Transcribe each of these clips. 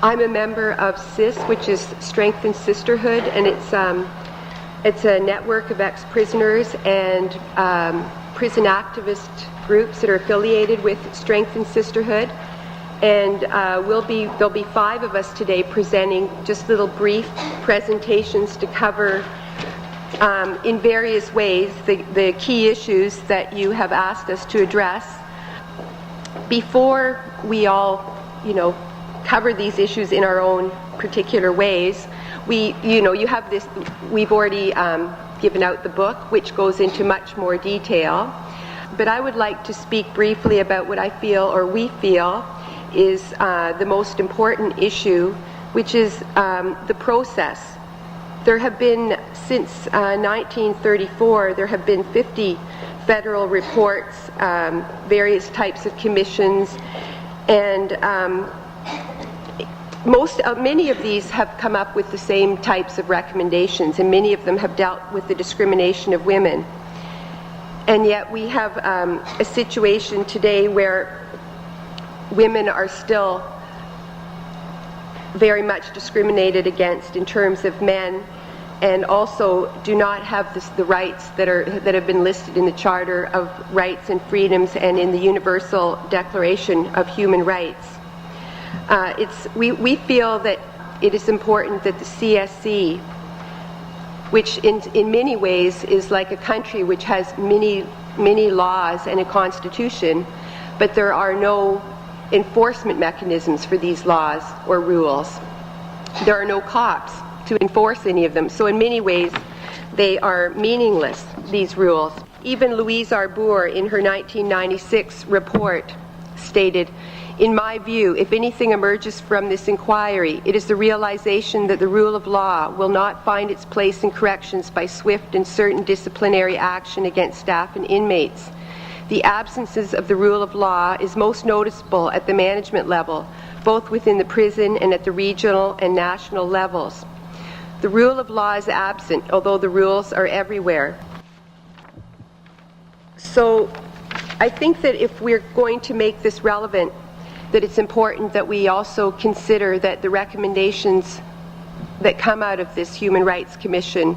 I'm a member of SIS, which is Strength and Sisterhood, and it's a network of ex-prisoners and prison activist groups that are affiliated with Strength and Sisterhood. And there'll be 5 of us today presenting just little brief presentations to cover in various ways the key issues that you have asked us to address. Before we all, cover these issues in our own particular ways, you have this, we've already given out the book, which goes into much more detail. But I would like to speak briefly about what I feel, or we feel, is the most important issue, which is the process. There have been, since 1934, there have been 50 federal reports, various types of commissions, and many of these have come up with the same types of recommendations, and many of them have dealt with the discrimination of women. And yet we have a situation today where women are still very much discriminated against in terms of men, and also do not have the rights that have been listed in the Charter of Rights and Freedoms and in the Universal Declaration of Human Rights. We feel that it is important that the CSC, which in many ways is like a country which has many laws and a constitution, but there are no enforcement mechanisms for these laws or rules. There are no cops to enforce any of them. So in many ways, they are meaningless, these rules. Even Louise Arbour, in her 1996 report, stated, "In my view, if anything emerges from this inquiry, it is the realization that the rule of law will not find its place in corrections by swift and certain disciplinary action against staff and inmates. The absences of the rule of law is most noticeable at the management level, both within the prison and at the regional and national levels. The rule of law is absent, although the rules are everywhere." So I think that if we're going to make this relevant, that it's important that we also consider that the recommendations that come out of this Human Rights Commission,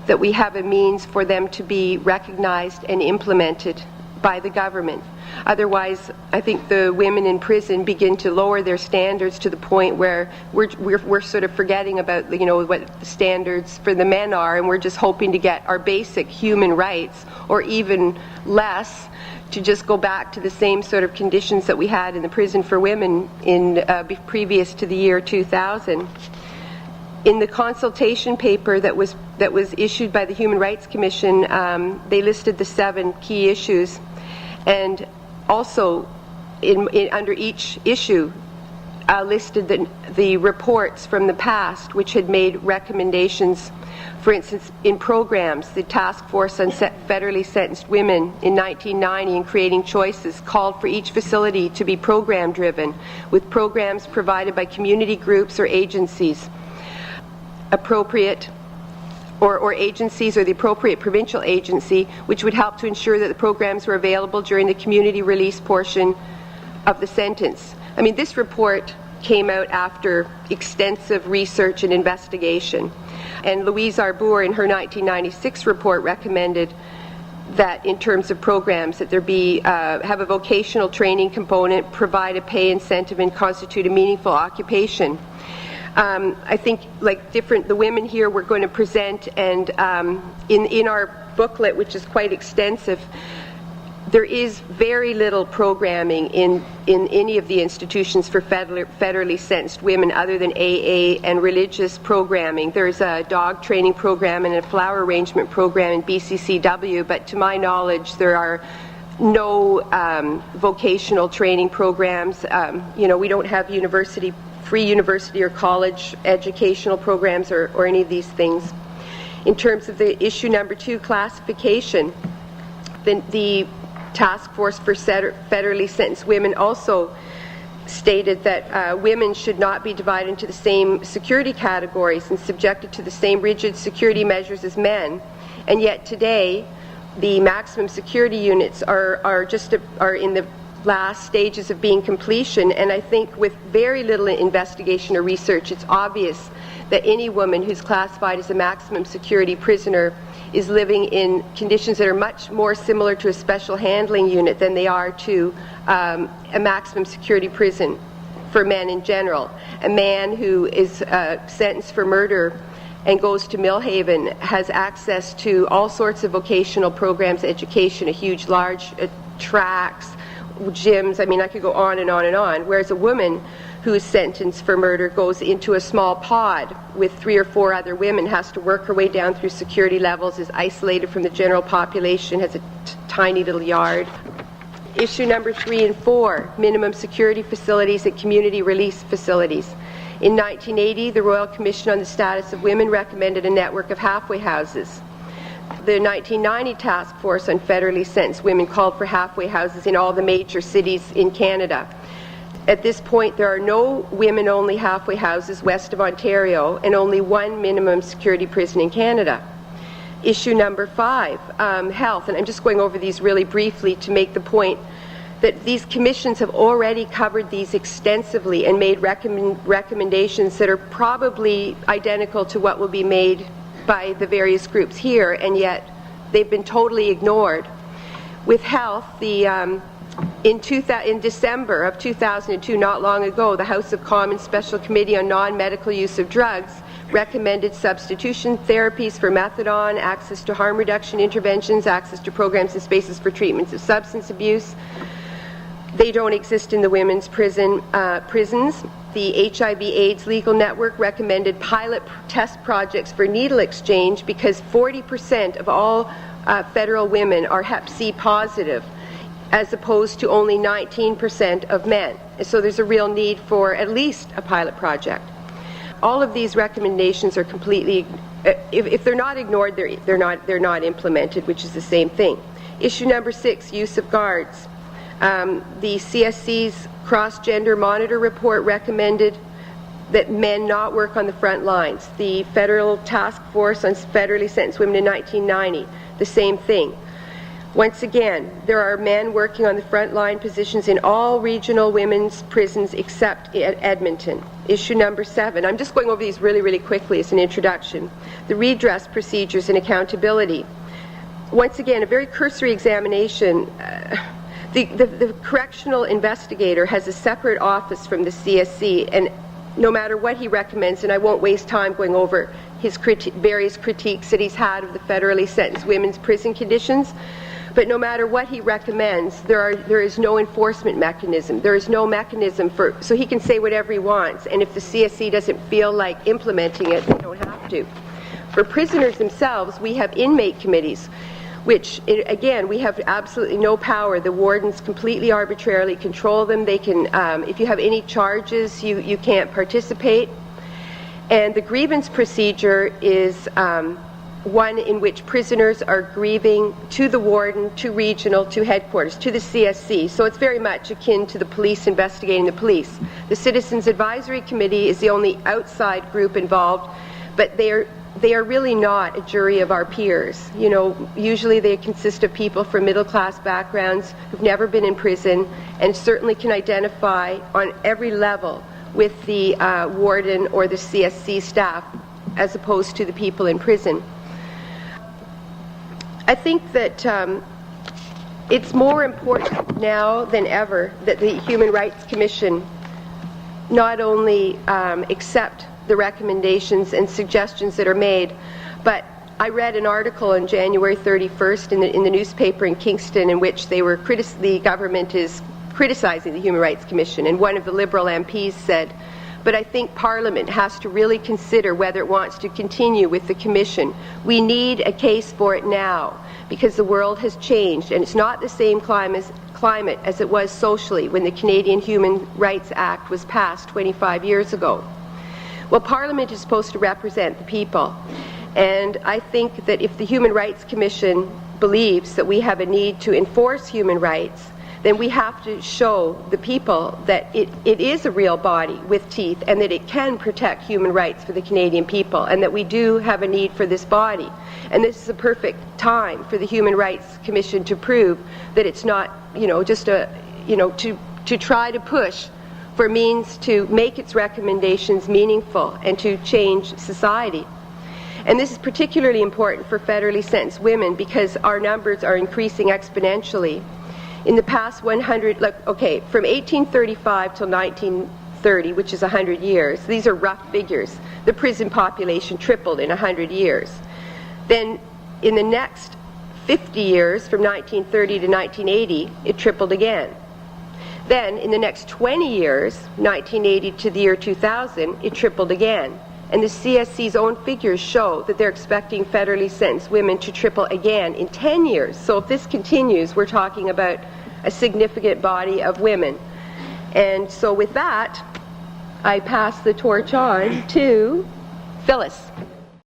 that we have a means for them to be recognized and implemented by the government. Otherwise, I think the women in prison begin to lower their standards to the point where we're sort of forgetting about what the standards for the men are, and we're just hoping to get our basic human rights, or even less, to just go back to the same sort of conditions that we had in the prison for women in previous to the year 2000. In the consultation paper that was issued by the Human Rights Commission, they listed the 7 key issues, and also under each issue listed the reports from the past which had made recommendations. For instance, in programs, the Task Force on Federally Sentenced Women in 1990 in Creating Choices called for each facility to be program driven, with programs provided by community groups or agencies appropriate, or agencies, or the appropriate provincial agency, which would help to ensure that the programs were available during the community release portion of the sentence. I mean, this report came out after extensive research and investigation. And Louise Arbour, in her 1996 report, recommended that in terms of programs, that there be have a vocational training component, provide a pay incentive, and constitute a meaningful occupation. I think, the women here we're going to present, and in our booklet, which is quite extensive, there is very little programming in any of the institutions for federally sentenced women other than AA and religious programming. There's a dog training program and a flower arrangement program in BCCW, but to my knowledge there are no vocational training programs. We don't have free university or college educational programs or any of these things. In terms of the issue number 2, classification, the Task Force for Federally Sentenced Women also stated that women should not be divided into the same security categories and subjected to the same rigid security measures as men. And yet today, the maximum security units are in the last stages of being completion, and I think with very little investigation or research, it's obvious that any woman who's classified as a maximum security prisoner is living in conditions that are much more similar to a special handling unit than they are to a maximum security prison for men in general. A man who is sentenced for murder and goes to Millhaven has access to all sorts of vocational programs, education, a huge, large tracts, gyms. I mean, I could go on and on and on. Whereas a woman who is sentenced for murder goes into a small pod with 3 or 4 other women, has to work her way down through security levels, is isolated from the general population, has a tiny little yard. Issue number 3 and 4, minimum security facilities and community release facilities. In 1980, the Royal Commission on the Status of Women recommended a network of halfway houses. The 1990 Task Force on Federally Sentenced Women called for halfway houses in all the major cities in Canada. At this point, there are no women-only halfway houses west of Ontario and only 1 minimum security prison in Canada. Issue number 5, health, and I'm just going over these really briefly to make the point that these commissions have already covered these extensively and made recommendations that are probably identical to what will be made by the various groups here, and yet they've been totally ignored. With health, in December of 2002, not long ago, the House of Commons Special Committee on Non-Medical Use of Drugs recommended substitution therapies for methadone, access to harm reduction interventions, access to programs and spaces for treatments of substance abuse. They don't exist in the women's prisons. The HIV/AIDS Legal Network recommended pilot test projects for needle exchange because 40% of all federal women are Hep C positive, as opposed to only 19% of men. So there's a real need for at least a pilot project. All of these recommendations are completely, if they're not ignored, they're not implemented, which is the same thing. Issue number 6, use of guards. The CSC's cross-gender monitor report recommended that men not work on the front lines. The Federal Task Force on Federally Sentenced Women in 1990, the same thing. Once again, there are men working on the front line positions in all regional women's prisons except at Edmonton. Issue number 7. I'm just going over these really, really quickly as an introduction. The redress procedures and accountability. Once again, a very cursory examination. The correctional investigator has a separate office from the CSC, and no matter what he recommends, and I won't waste time going over his various critiques that he's had of the federally sentenced women's prison conditions, but no matter what he recommends, there is no enforcement mechanism. There is no mechanism so he can say whatever he wants, and if the CSC doesn't feel like implementing it, they don't have to. For prisoners themselves, we have inmate committees, which, again, we have absolutely no power. The wardens completely arbitrarily control them. They can, if you have any charges, you can't participate. And the grievance procedure is one in which prisoners are grieving to the warden, to regional, to headquarters, to the CSC. So it's very much akin to the police investigating the police. The Citizens Advisory Committee is the only outside group involved, but they are really not a jury of our peers. You know, usually they consist of people from middle-class backgrounds who've never been in prison and certainly can identify on every level with the warden or the CSC staff as opposed to the people in prison. I think that it's more important now than ever that the Human Rights Commission not only accept the recommendations and suggestions that are made, but I read an article on January 31st in the newspaper in Kingston in which the government is criticizing the Human Rights Commission, and one of the Liberal MPs said, but I think Parliament has to really consider whether it wants to continue with the Commission. We need a case for it now, because the world has changed, and it's not the same climate as it was socially when the Canadian Human Rights Act was passed 25 years ago. Well, Parliament is supposed to represent the people, and I think that if the Human Rights Commission believes that we have a need to enforce human rights, then we have to show the people that it is a real body with teeth and that it can protect human rights for the Canadian people, and that we do have a need for this body. And this is a perfect time for the Human Rights Commission to prove that it's not, you know, just to try to push for means to make its recommendations meaningful and to change society. And this is particularly important for federally sentenced women because our numbers are increasing exponentially. In the past 100, from 1835 till 1930, which is 100 years, these are rough figures, the prison population tripled in 100 years. Then in the next 50 years, from 1930 to 1980, it tripled again. Then in the next 20 years, 1980 to the year 2000, it tripled again. And the CSC's own figures show that they're expecting federally sentenced women to triple again in 10 years. So if this continues, we're talking about a significant body of women. And so with that, I pass the torch on to Phyllis.